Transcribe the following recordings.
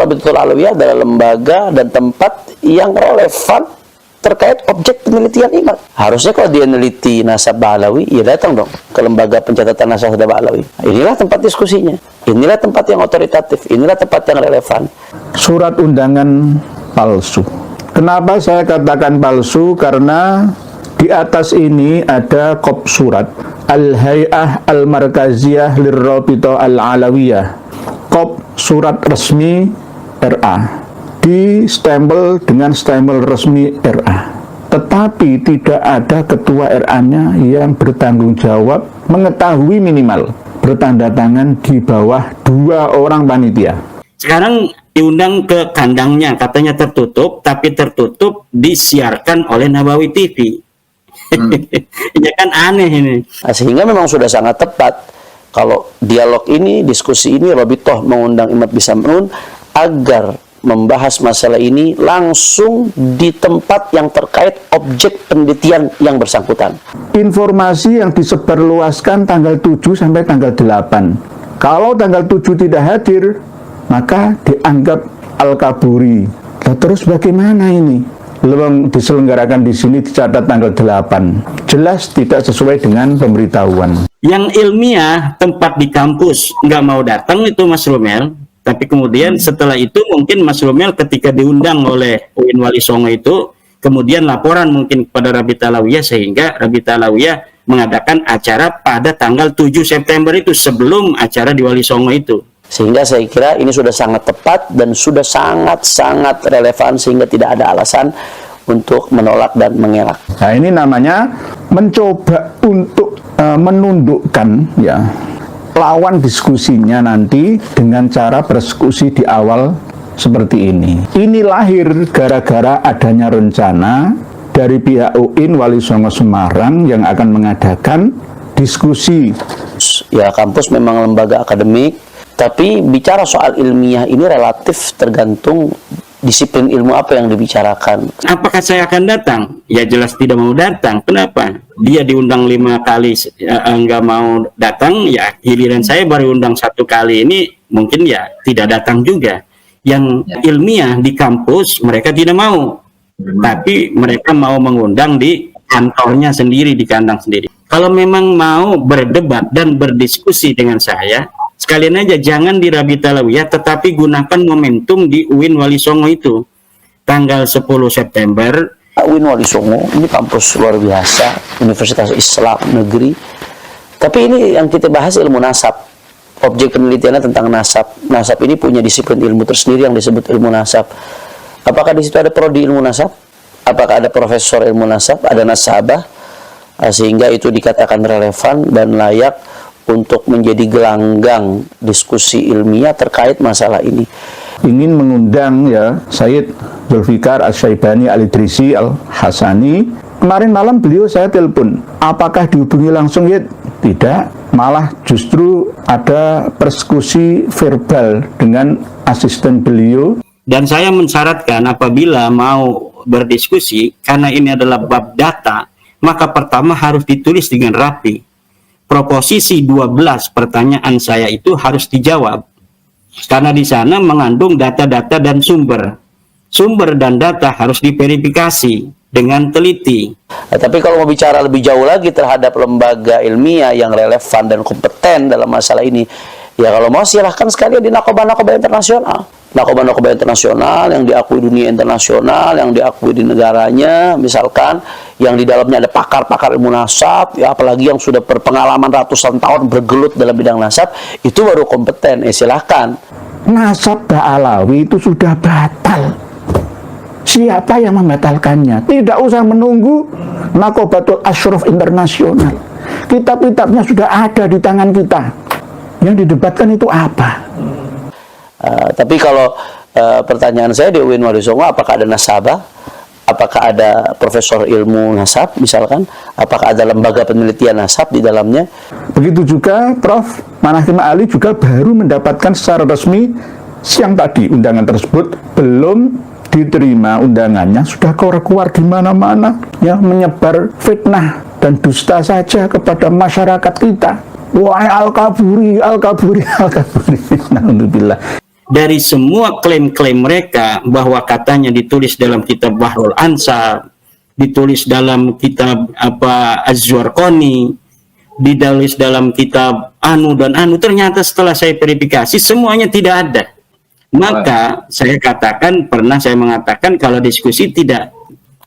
Rabitatul Alawiyah adalah lembaga dan tempat yang relevan terkait objek penelitian imat. Harusnya kalau dia neliti nasab Ba'alawi, ya datang dong ke lembaga pencatatan nasab Ba'alawi. Inilah tempat diskusinya, inilah tempat yang otoritatif, inilah tempat yang relevan. Surat undangan palsu. Kenapa saya katakan palsu? Karena di atas ini ada kop surat Al-Hay'ah Al-Markaziyah Lirrabitah Al-Alawiyah, kop surat resmi RA, di stempel dengan stempel resmi RA, tetapi tidak ada ketua RA-nya yang bertanggung jawab mengetahui minimal bertanda tangan di bawah 2 orang panitia. Sekarang diundang ke kandangnya, katanya tertutup, tapi tertutup disiarkan oleh Nabawi TV. Ya kan aneh ini. Nah, sehingga memang sudah sangat tepat kalau dialog ini, diskusi ini, Rabithah mengundang Imam Bisam'un agar membahas masalah ini langsung di tempat yang terkait objek penelitian yang bersangkutan. Informasi yang disebarluaskan tanggal 7 sampai tanggal 8. Kalau tanggal 7 tidak hadir, maka dianggap Al-Kaburi. Nah, terus bagaimana ini? Belum diselenggarakan di sini dicatat tanggal 8. Jelas tidak sesuai dengan pemberitahuan. Yang ilmiah tempat di kampus nggak mau datang itu Mas Romel. Tapi kemudian setelah itu mungkin Mas Romel ketika diundang oleh UIN Wali Songo itu, kemudian laporan mungkin kepada Rabithah Alawiyah, sehingga Rabithah Alawiyah mengadakan acara pada tanggal 7 September itu, sebelum acara di Wali Songo itu. Sehingga saya kira ini sudah sangat tepat dan sudah sangat-sangat relevan, sehingga tidak ada alasan untuk menolak dan mengelak. Nah, ini namanya mencoba untuk menundukkan ya lawan diskusinya nanti dengan cara berdiskusi di awal seperti ini. Ini lahir gara-gara adanya rencana dari pihak UIN Wali Songo Semarang yang akan mengadakan diskusi. Ya, kampus memang lembaga akademik, tapi bicara soal ilmiah ini relatif tergantung disiplin ilmu apa yang dibicarakan. Apakah saya akan datang? Ya jelas tidak mau datang. Kenapa? Dia diundang 5 kali nggak mau datang, ya giliran saya baru undang 1 kali ini mungkin ya tidak datang juga. Yang ilmiah di kampus mereka tidak mau, tapi mereka mau mengundang di kantornya sendiri, di kandang sendiri. Kalau memang mau berdebat dan berdiskusi dengan saya, sekalian aja jangan di Rabithah Alawiyah, tetapi gunakan momentum di UIN Wali Songo itu. Tanggal 10 September. UIN Wali Songo ini kampus luar biasa, Universitas Islam Negeri. Tapi ini yang kita bahas ilmu nasab. Objek penelitiannya tentang nasab. Nasab ini punya disiplin ilmu tersendiri yang disebut ilmu nasab. Apakah di situ ada prodi ilmu nasab? Apakah ada profesor ilmu nasab? Ada nasabah? Sehingga itu dikatakan relevan dan layak untuk menjadi gelanggang diskusi ilmiah terkait masalah ini. Ingin mengundang ya Sayyid Zulfikar Asy-Syaibani Al-Idrisi Al-Hasani. Kemarin malam beliau saya telepon. Apakah dihubungi langsung? Ya tidak, malah justru ada persekusi verbal dengan asisten beliau. Dan saya mensyaratkan apabila mau berdiskusi, karena ini adalah bab data, maka pertama harus ditulis dengan rapi. Proposisi 12 pertanyaan saya itu harus dijawab. Karena di sana mengandung data-data dan sumber. Sumber dan data harus diverifikasi dengan teliti. Tapi kalau mau bicara lebih jauh lagi terhadap lembaga ilmiah yang relevan dan kompeten dalam masalah ini, ya kalau mau silahkan sekalian di nakobah-nakobah internasional. Nakobah-nakobah internasional yang diakui dunia internasional, yang diakui di negaranya, misalkan yang di dalamnya ada pakar-pakar ilmu nasab, ya apalagi yang sudah berpengalaman ratusan tahun bergelut dalam bidang nasab, itu baru kompeten. Silahkan. Nasab Ba'alawi itu sudah batal. Siapa yang membatalkannya? Tidak usah menunggu Nakobatul Asyraf Internasional. Kitab-kitabnya sudah ada di tangan kita. Yang didebatkan itu apa? Tapi kalau pertanyaan saya di UIN Wali Songo, apakah ada nasabah? Apakah ada profesor ilmu nasab misalkan? Apakah ada lembaga penelitian nasab di dalamnya? Begitu juga Prof. Manakim Ali juga baru mendapatkan secara resmi siang tadi undangan tersebut, belum diterima undangannya, sudah keluar di mana-mana ya, menyebar fitnah dan dusta saja kepada masyarakat kita. Wahai Al-Kaburi, Al-Kaburi, Al-Kaburi. Alhamdulillah. dari semua klaim-klaim mereka bahwa katanya ditulis dalam kitab Bahrul Ansar, ditulis dalam kitab Az-Zurqani, ditulis dalam kitab anu dan anu, ternyata setelah saya verifikasi semuanya tidak ada. Maka saya mengatakan kalau diskusi tidak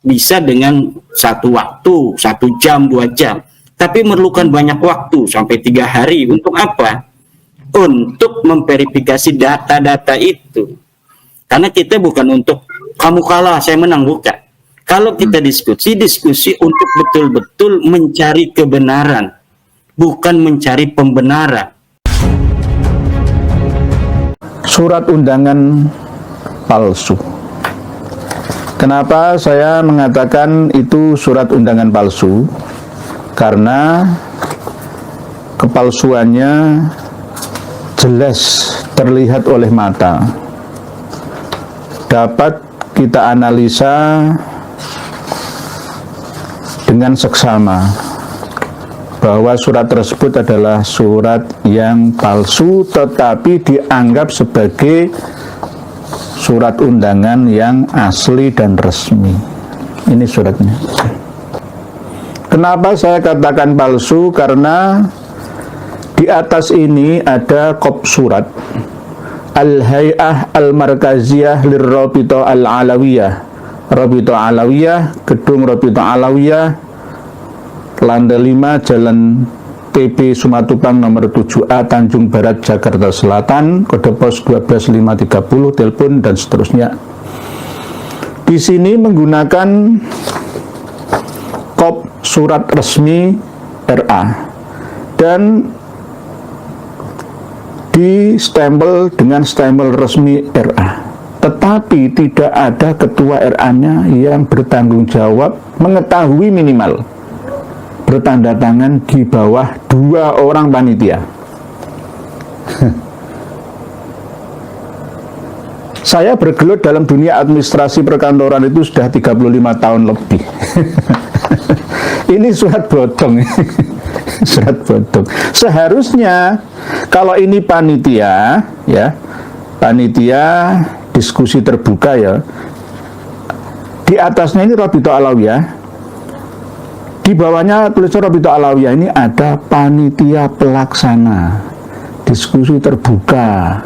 bisa dengan satu waktu, 1 jam, 2 jam, tapi memerlukan banyak waktu sampai 3 hari. Untuk apa? Untuk memverifikasi data-data itu. Karena kita bukan untuk kamu kalah, saya menang, bukan. Kalau kita diskusi untuk betul-betul mencari kebenaran, bukan mencari pembenaran. Surat undangan palsu. Kenapa saya mengatakan itu surat undangan palsu? Karena kepalsuannya jelas terlihat oleh mata. Dapat kita analisa dengan seksama bahwa surat tersebut adalah surat yang palsu, tetapi dianggap sebagai surat undangan yang asli dan resmi. Ini suratnya. Kenapa saya katakan palsu? Karena di atas ini ada kop surat Al-Hay'ah Al-Markaziyah Lirrabitah Al-Alawiyah, Rabitah Alawiyah, Gedung Rabitah Alawiyah, Lantai 5, Jalan TB Sumatupang nomor 7A, Tanjung Barat, Jakarta Selatan, kode pos 12530, telepon dan seterusnya. Di sini menggunakan kop surat resmi RA dan di stempel dengan stempel resmi RA. Tetapi tidak ada ketua RA-nya yang bertanggung jawab mengetahui minimal bertanda tangan di bawah 2 orang panitia. Saya bergelut dalam dunia administrasi perkantoran itu sudah 35 tahun lebih. Ini surat bodong. Surat bodong. Seharusnya kalau ini panitia, ya, panitia diskusi terbuka, ya, di atasnya ini Rabitah Alawiyah, di bawahnya tulisan Rabitah Alawiyah, ini ada panitia pelaksana diskusi terbuka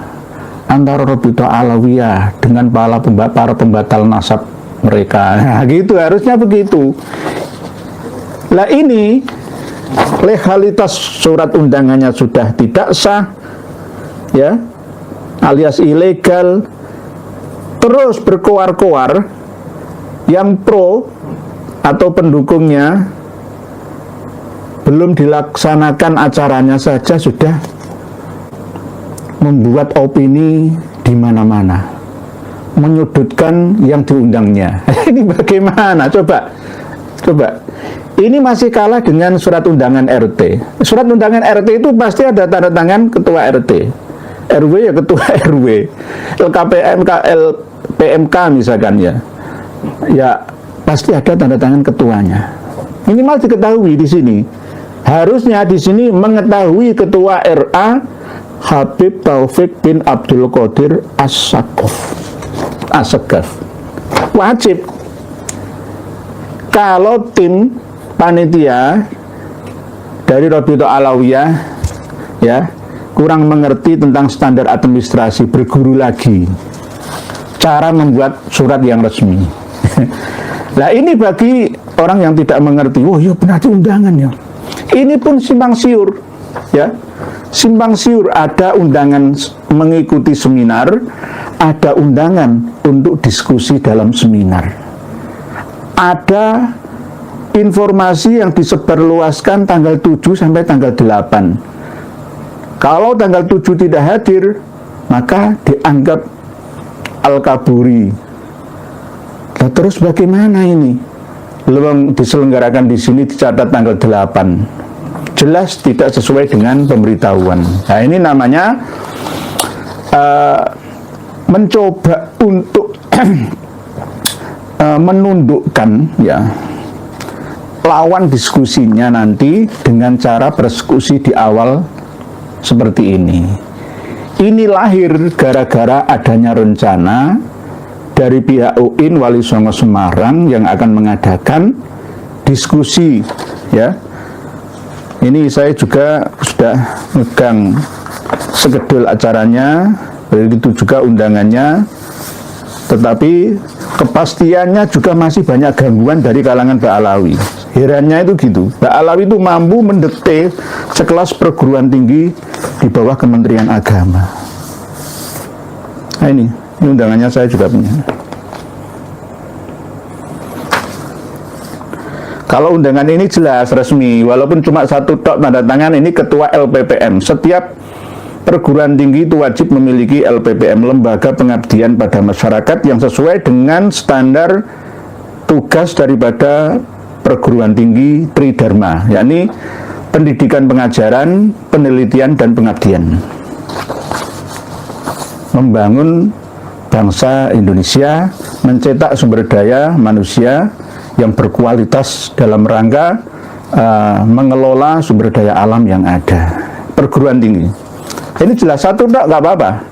antara Rabitah Alawiyah dengan para pembatal nasab mereka. Nah, gitu, harusnya begitu. Lah ini legalitas surat undangannya sudah tidak sah, ya, alias ilegal. Terus berkoar-koar yang pro atau pendukungnya belum dilaksanakan acaranya saja sudah membuat opini di mana-mana, menyudutkan yang diundangnya. Ini bagaimana? Coba. Ini masih kalah dengan surat undangan RT. Surat undangan RT itu pasti ada tanda tangan ketua RT. RW ya ketua RW. LPMK misalkan, ya. Ya pasti ada tanda tangan ketuanya. Minimal diketahui di sini. Harusnya di sini mengetahui ketua RA Habib Taufik bin Abdul Qadir As-Sagaf. Wajib. Kalau tim panitia dari Rabitah Alawiyah, ya, kurang mengerti tentang standar administrasi, berguru lagi cara membuat surat yang resmi. Nah, ini bagi orang yang tidak mengerti, oh iya benar undangan, ya. Ini pun simpang siur, ya. Simpang siur, ada undangan mengikuti seminar, ada undangan untuk diskusi dalam seminar. Ada informasi yang disebarluaskan tanggal 7 sampai tanggal 8. Kalau tanggal 7 tidak hadir, maka dianggap al-kaburi. Nah, terus bagaimana ini? Belum diselenggarakan di sini dicatat tanggal 8. Jelas tidak sesuai dengan pemberitahuan. Nah, ini namanya mencoba untuk menundukkan, ya, lawan diskusinya nanti dengan cara berdiskusi di awal seperti ini. Ini lahir gara-gara adanya rencana dari pihak UIN Wali Songo Semarang yang akan mengadakan diskusi, ya. Ini saya juga sudah megang skedul acaranya, begitu juga undangannya, tetapi kepastiannya juga masih banyak gangguan dari kalangan Ba'alawi. Herannya itu gitu, Ba'alawi itu mampu mendekte sekelas perguruan tinggi di bawah Kementerian Agama. Nah ini undangannya saya juga punya. Kalau undangan ini jelas resmi, walaupun cuma satu tok tanda tangan, ini ketua LPPM. Setiap perguruan tinggi itu wajib memiliki LPPM, lembaga pengabdian pada masyarakat, yang sesuai dengan standar tugas daripada perguruan tinggi Tridharma, yakni pendidikan, pengajaran, penelitian, dan pengabdian. Membangun bangsa Indonesia, mencetak sumber daya manusia yang berkualitas dalam rangka mengelola sumber daya alam yang ada. Perguruan tinggi. Ini jelas satu enggak apa-apa.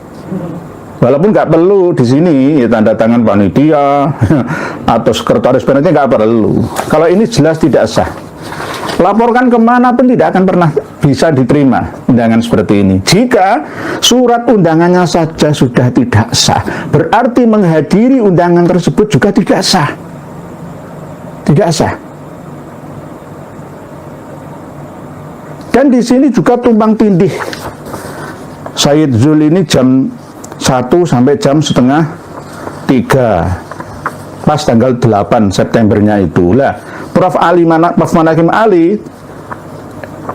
Walaupun nggak perlu di sini ya, tanda tangan panitia atau sekretaris panitia nggak perlu. Kalau ini jelas tidak sah. Laporkan kemana pun tidak akan pernah bisa diterima undangan seperti ini. Jika surat undangannya saja sudah tidak sah, berarti menghadiri undangan tersebut juga tidak sah. Tidak sah. Dan di sini juga tumpang tindih. Said Zul ini jam 1 sampai jam setengah 3 pas tanggal 8 Septembernya itu lah. Prof Manakim Ali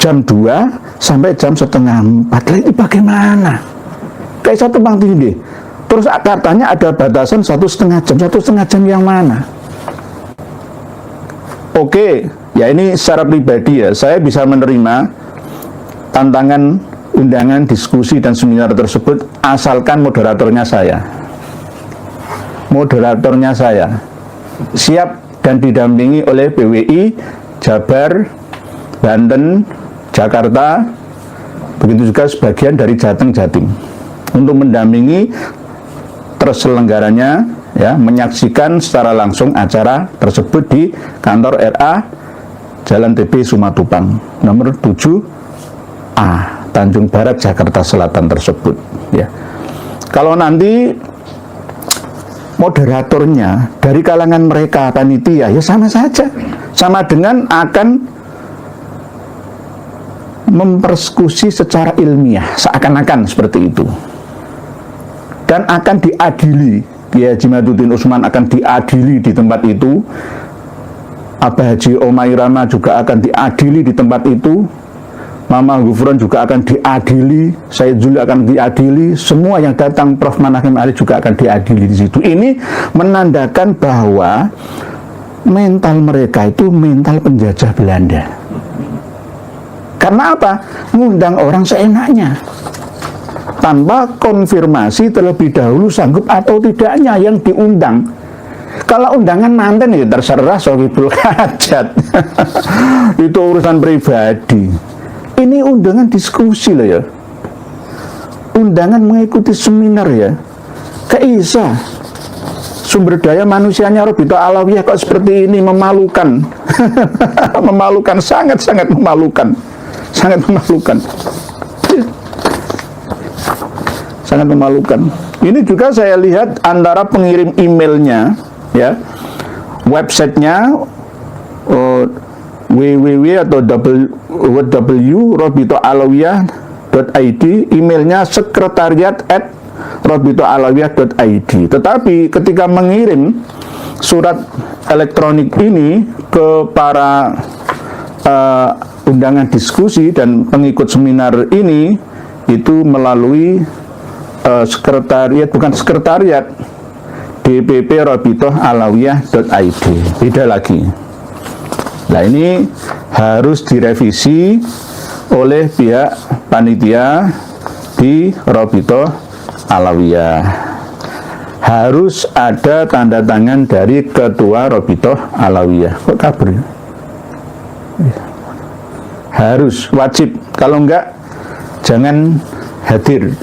jam 2 sampai jam setengah 4. Ini bagaimana? Kayak satu bang tinggi. Terus katanya ada batasan 1,5 jam. 1,5 jam yang mana? Oke, ya ini secara pribadi ya, saya bisa menerima tantangan undangan, diskusi, dan seminar tersebut asalkan moderatornya saya. Moderatornya saya siap dan didampingi oleh PWI, Jabar, Banten, Jakarta, begitu juga sebagian dari Jateng, Jatim, untuk mendampingi terselenggaranya, ya, menyaksikan secara langsung acara tersebut di kantor RA Jalan TB Sumatupang nomor 7A Tanjung Barat, Jakarta Selatan tersebut, ya. Kalau nanti moderatornya dari kalangan mereka panitia, ya sama saja, sama dengan akan mempersekusi secara ilmiah, seakan-akan seperti itu, dan akan diadili. Kiai Haji Maduddin Usman akan diadili di tempat itu, Abah Haji Omai Rama juga akan diadili di tempat itu, Mama Gufron juga akan diadili, Said Zul akan diadili, semua yang datang, Prof Manakim Ali juga akan diadili di situ. Ini menandakan bahwa mental mereka itu mental penjajah Belanda. Karena apa? Ngundang orang seenaknya, tanpa konfirmasi terlebih dahulu sanggup atau tidaknya yang diundang. Kalau undangan manten ya terserah Sohibul Hajat. Itu urusan pribadi. Ini undangan diskusi loh ya. Undangan mengikuti seminar ya. Keisa sumber daya manusianya Robito Alawiyah kok seperti ini, memalukan. Memalukan, sangat-sangat memalukan. Sangat memalukan. Sangat memalukan. Ini juga saya lihat antara pengirim emailnya, ya, websitenya www atau www.robitoalawiyah.id, emailnya sekretariat@robitoalawiyah.id. Tetapi ketika mengirim surat elektronik ini ke para undangan diskusi dan pengikut seminar ini, itu melalui sekretariat, bukan sekretariat, DPP robitoalawiyah.id. Beda lagi. Nah ini harus direvisi oleh pihak panitia di Robito Alawiyah. Harus ada tanda tangan dari ketua Robito Alawiyah. Kok kabur? Harus, wajib. Kalau enggak, jangan hadir.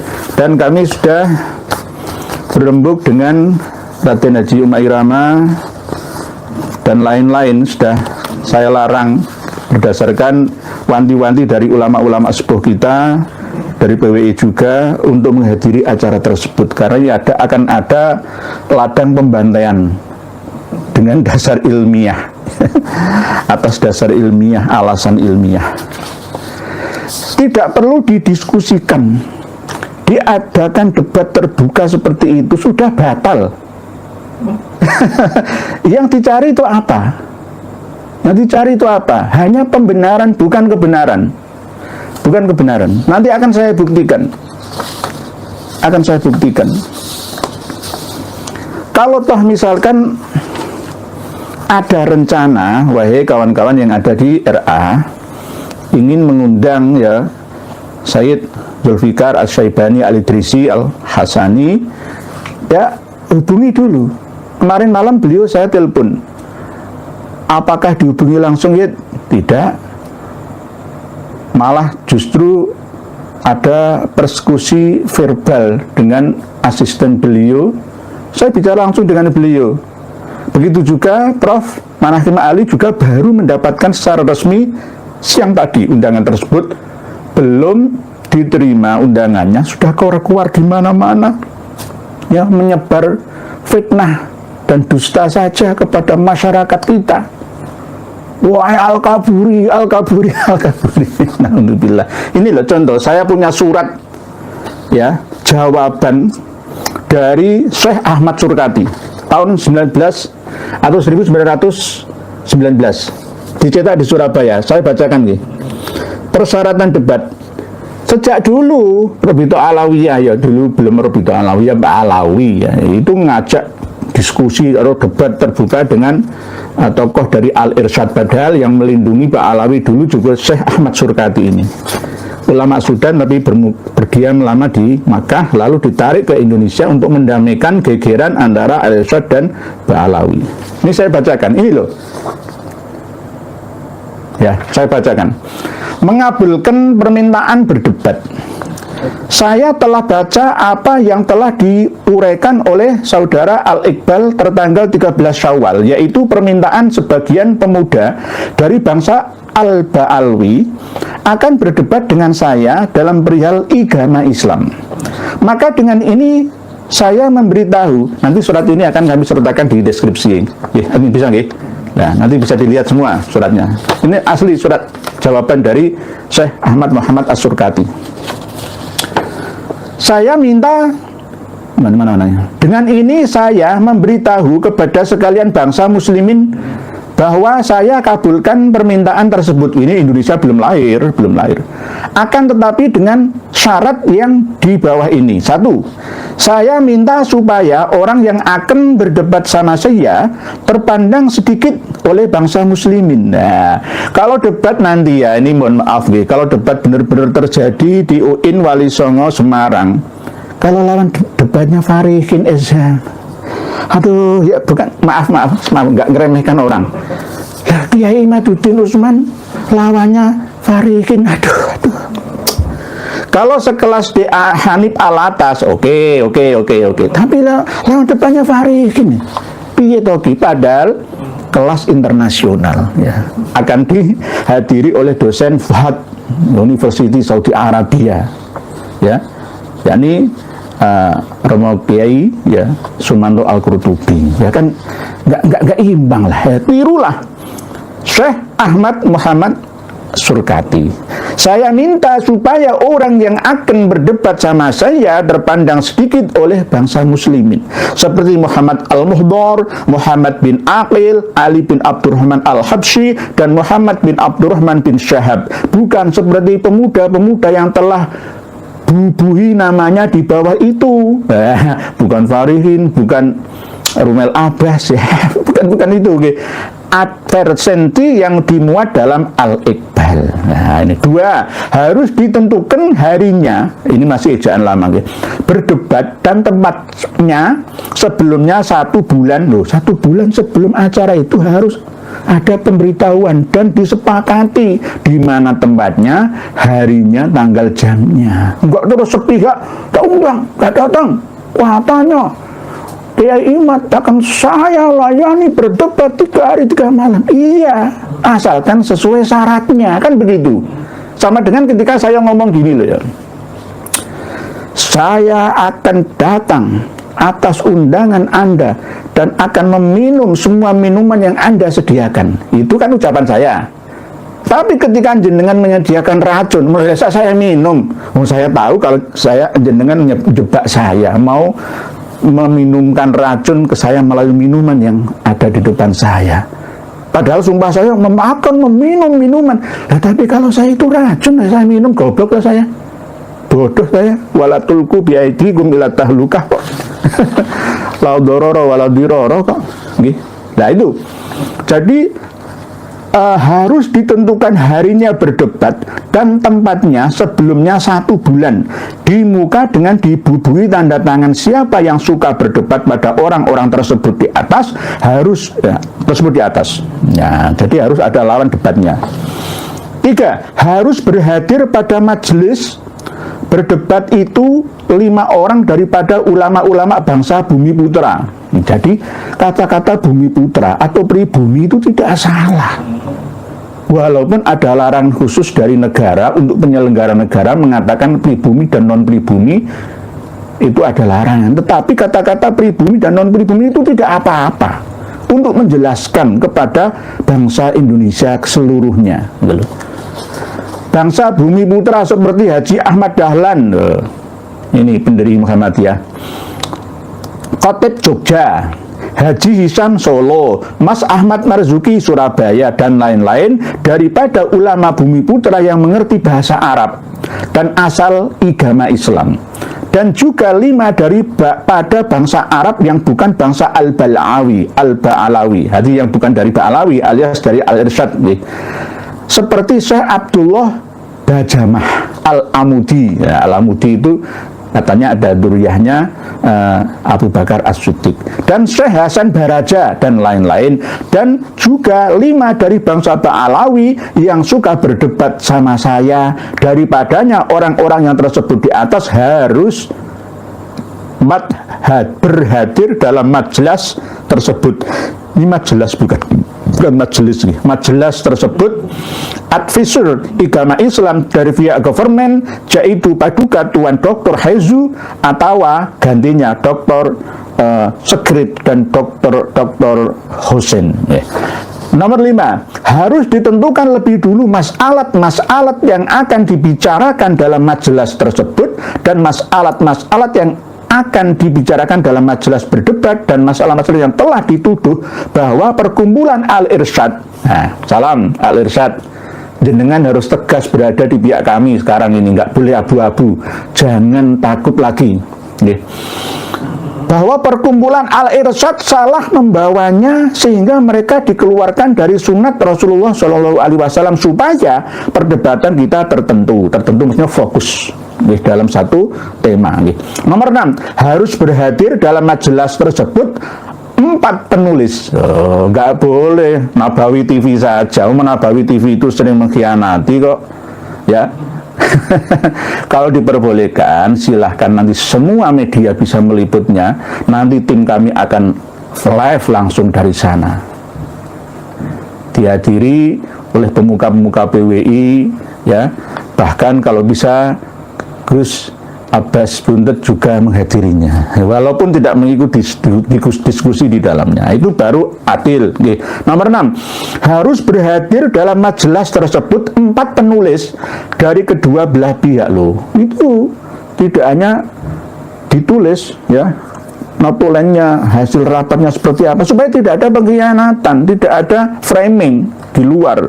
Dan kami sudah berembuk dengan Raden Haji Umairama dan lain-lain, sudah saya larang berdasarkan wanti-wanti dari ulama-ulama sepuh kita, dari PWI juga, untuk menghadiri acara tersebut, karena akan ada ladang pembantaian dengan dasar ilmiah atas dasar ilmiah, alasan ilmiah. Tidak perlu didiskusikan, diadakan debat terbuka seperti itu sudah batal. Yang dicari itu apa? Yang dicari itu apa? Hanya pembenaran, bukan kebenaran. Bukan kebenaran. Nanti akan saya buktikan. Kalau toh misalkan ada rencana, wahai kawan-kawan yang ada di RA, ingin mengundang ya Sayyid Zulfikar Al-Syaibani Al-Idrisi Al-Hasani, ya hubungi dulu. Kemarin malam beliau saya telepon. Apakah dihubungi langsung? Ya tidak. Malah justru ada persekusi verbal dengan asisten beliau. Saya bicara langsung dengan beliau. Begitu juga Prof. Manakhim Ali juga baru mendapatkan secara resmi siang tadi undangan tersebut, belum diterima undangannya, sudah keluar di mana-mana, ya, menyebar fitnah dan dusta saja kepada masyarakat kita. Wahai Al-Kaburi. Alhamdulillah. Ini loh contoh, saya punya surat, ya, jawaban dari Syekh Ahmad Surkati tahun 19 atau 1919, dicetak di Surabaya. Saya bacakan nih. Persyaratan debat. Sejak dulu Robito Alawiyah, ya dulu belum Robito Alawiyah, Pak Alawi, ya, itu ngajak diskusi atau debat terbuka dengan tokoh dari Al-Irsyad, padahal yang melindungi Pak Alawi dulu juga Syekh Ahmad Surkati ini, ulama Sudan tapi berdiam lama di Makkah, lalu ditarik ke Indonesia untuk mendamaikan gegeran antara Al-Irsyad dan Pak Alawi. Ini saya bacakan, ini loh, ya, saya bacakan. Mengabulkan permintaan berdebat. Saya telah baca apa yang telah diuraikan oleh saudara Al-Iqbal tertanggal 13 Syawal, yaitu permintaan sebagian pemuda dari bangsa Al-Ba'alwi akan berdebat dengan saya dalam perihal agama Islam. Maka dengan ini saya memberitahu, nanti surat ini akan kami sertakan di deskripsi. Ini bisa nggih? Nah, nanti bisa dilihat semua suratnya. Ini asli surat jawaban dari Syekh Ahmad Muhammad As-Surkati. Saya minta mana. Dengan ini saya memberitahu kepada sekalian bangsa muslimin bahwa saya kabulkan permintaan tersebut. Ini Indonesia belum lahir. Akan tetapi dengan syarat yang di bawah ini. 1. Saya minta supaya orang yang akan berdebat sama saya terpandang sedikit oleh bangsa muslimin. Nah, kalau debat nanti, ya ini mohon maaf nih, kalau debat benar-benar terjadi di UIN Wali Songo Semarang, kalau lawan debatnya Farihin Eza, aduh, ya bukan, maaf, nggak ngeremehkan orang. Ya, Kiai Imaduddin Utsman lawannya Farihin, aduh. Kalau sekelas DA Hanif Alatas, oke. Tapi lawan depannya Farihin, piye toki, padahal kelas internasional, ya, akan dihadiri oleh dosen Fahad University Saudi Arabia, ya, yakni Romo Kiai, ya, Sumanto Al-Qurtubi, ya kan, nggak imbang lah, ya, tirulah Syekh Ahmad Muhammad Surkati. Saya minta supaya orang yang akan berdebat sama saya terpandang sedikit oleh bangsa muslimin, seperti Muhammad Al-Muhdar, Muhammad bin Aqil, Ali bin Abdurrahman Al-Habsyi, dan Muhammad bin Abdurrahman bin Syahab. Bukan seperti pemuda-pemuda yang telah bubuhi namanya di bawah itu. Bukan Farihin, bukan Rumel Abbas, ya. bukan itu, okay. Adversensi yang dimuat dalam Al-Iqbal. Nah, ini 2, harus ditentukan harinya, ini masih ejaan lama, okay. Berdebat dan tempatnya sebelumnya 1 bulan, 1 bulan sebelum acara itu harus ada pemberitahuan dan disepakati di mana tempatnya, harinya, tanggal jamnya. Enggak terus sepihak, tak undang, tak datang. Katanya Kiai mengatakan saya layani berdebat 3 hari 3 malam. Iya, asalkan sesuai syaratnya, kan begitu. Sama dengan ketika saya ngomong gini loh ya. Saya akan datang atas undangan Anda dan akan meminum semua minuman yang Anda sediakan. Itu kan ucapan saya. Tapi ketika jenengan menyediakan racun, masa saya minum? Saya tahu kalau saya jenengan menjebak saya, mau meminumkan racun ke saya melalui minuman yang ada di depan saya. Padahal sumpah saya meminum minuman. Nah, tapi kalau saya itu racun, saya minum, goblok lah saya. Bodoh saya. Wala tulku biaidikum ila tahlukah kok. La dororo wala diroro kok. Nah itu. Jadi harus ditentukan harinya berdebat dan tempatnya sebelumnya 1 bulan. Di muka dengan dibubui tanda tangan siapa yang suka berdebat pada orang-orang tersebut di atas, harus tersebut di atas. Ya, jadi harus ada lawan debatnya. 3. Harus berhadir pada majelis berdebat itu 5 orang daripada ulama-ulama bangsa Bumi Putra. Jadi kata-kata Bumi Putra atau pribumi itu tidak salah. Walaupun ada larangan khusus dari negara untuk penyelenggara negara mengatakan pribumi dan non pribumi itu ada larangan. Tetapi kata-kata pribumi dan non pribumi itu tidak apa-apa untuk menjelaskan kepada bangsa Indonesia seluruhnya. Bangsa Bumi Putra seperti Haji Ahmad Dahlan, ini pendiri Muhammadiyah, Khatib Jogja, Haji Hisam Solo, Mas Ahmad Marzuki Surabaya, dan lain-lain daripada ulama Bumi Putra yang mengerti bahasa Arab dan asal agama Islam. Dan juga 5 daripada bangsa Arab yang bukan bangsa Al-Ba'alawi, jadi yang bukan dari Ba'alawi alias dari Al-Irsyad, seperti Syekh Abdullah Bajamah Al-Amudi. Ya, Al-Amudi itu katanya ada duriyahnya Abu Bakar As-Siddiq, dan Syekh Hasan Baraja dan lain-lain. Dan juga 5 dari bangsa Ba'alawi yang suka berdebat sama saya. Daripadanya orang-orang yang tersebut di atas harus berhadir dalam majelis tersebut. Ini majelis bukan majelis nih. Majelis tersebut advisor agama Islam dari pihak government, yaitu Paduka Tuan Dr. Hezu atau gantinya Dr. Segrit dan Dr. Hussein. Nomor 5, harus ditentukan lebih dulu masalah-masalah yang akan dibicarakan dalam majelis tersebut dan masalah-masalah yang akan dibicarakan dalam majelis berdebat dan masalah-masalah yang telah dituduh bahwa perkumpulan Al-Irsyad, salam Al-Irsyad, jenengan harus tegas berada di pihak kami sekarang ini, nggak boleh abu-abu, jangan takut lagi, bahwa perkumpulan Al-Irsyad salah membawanya sehingga mereka dikeluarkan dari sunat Rasulullah SAW supaya perdebatan kita tertentu maksudnya fokus dalam satu tema. Nomor 6, harus berhadir dalam majelis tersebut 4 penulis. Nggak boleh Nabawi TV saja. Nabawi TV itu sering mengkhianati kok, ya. Kalau diperbolehkan, silahkan nanti semua media bisa meliputnya. Nanti tim kami akan live langsung dari sana, dihadiri oleh pemuka-pemuka PWI, ya. Bahkan kalau bisa Gus Abbas Buntet juga menghadirinya, walaupun tidak mengikuti diskusi di dalamnya. Itu baru adil. Nomor 6, harus berhadir dalam majelis tersebut 4 penulis dari kedua belah pihak loh. Itu tidak hanya ditulis, ya, notulennya, hasil rapatnya seperti apa, supaya tidak ada pengkhianatan, tidak ada framing di luar.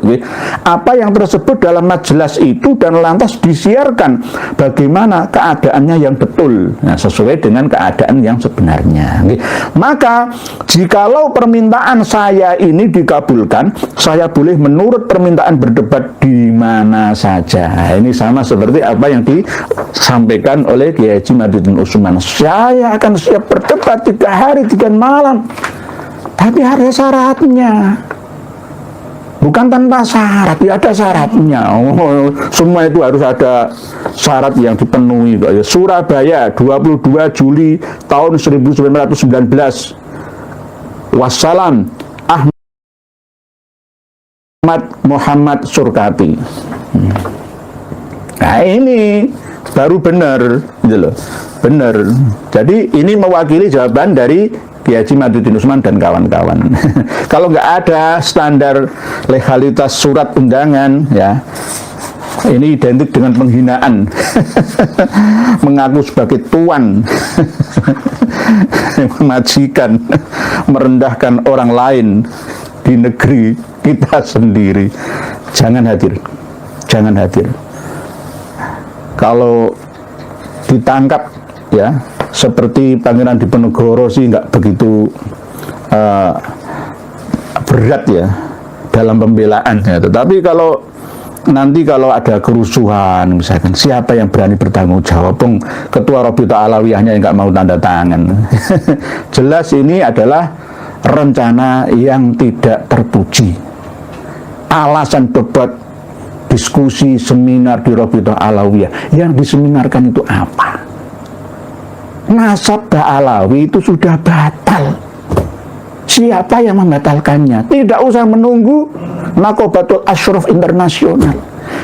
Apa yang tersebut dalam majelis itu dan lantas disiarkan bagaimana keadaannya yang betul, sesuai dengan keadaan yang sebenarnya. Maka jikalau permintaan saya ini dikabulkan, saya boleh menurut permintaan berdebat di mana saja. Ini sama seperti apa yang disampaikan oleh Kiai Haji Madudin Usman. Saya akan siap berdebat 3 hari 3 malam, tapi ada syaratnya. Bukan tanpa syarat, ya ada syaratnya. Semua itu harus ada syarat yang dipenuhi. Surabaya 22 Juli tahun 1919. Wassalam, Ahmad Muhammad Surkati. Nah ini baru benar, gitu loh. Benar. Jadi ini mewakili jawaban dari Kiai Haji Maduddin Usman dan kawan-kawan. Kalau nggak ada standar legalitas surat undangan, ya ini identik dengan penghinaan. Mengaku sebagai tuan, majikan, merendahkan orang lain di negeri kita sendiri. Jangan hadir, jangan hadir. Kalau ditangkap, ya seperti Pangeran Diponegoro sih nggak begitu berat ya dalam pembelaan ya. Tetapi kalau nanti kalau ada kerusuhan misalkan, siapa yang berani bertanggung jawab? Ketua Rabithah Alawiyahnya yang nggak mau tanda tangan. Jelas ini adalah rencana yang tidak terpuji. Alasan debat, diskusi, seminar di Rabithah Alawiyah, yang diseminarkan itu apa? Nasab Ba'alawi itu sudah batal. Siapa yang membatalkannya? Tidak usah menunggu Naqobatul Ashraf Internasional.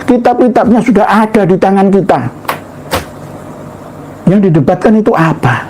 Kitab-kitabnya sudah ada di tangan kita. Yang didebatkan itu apa?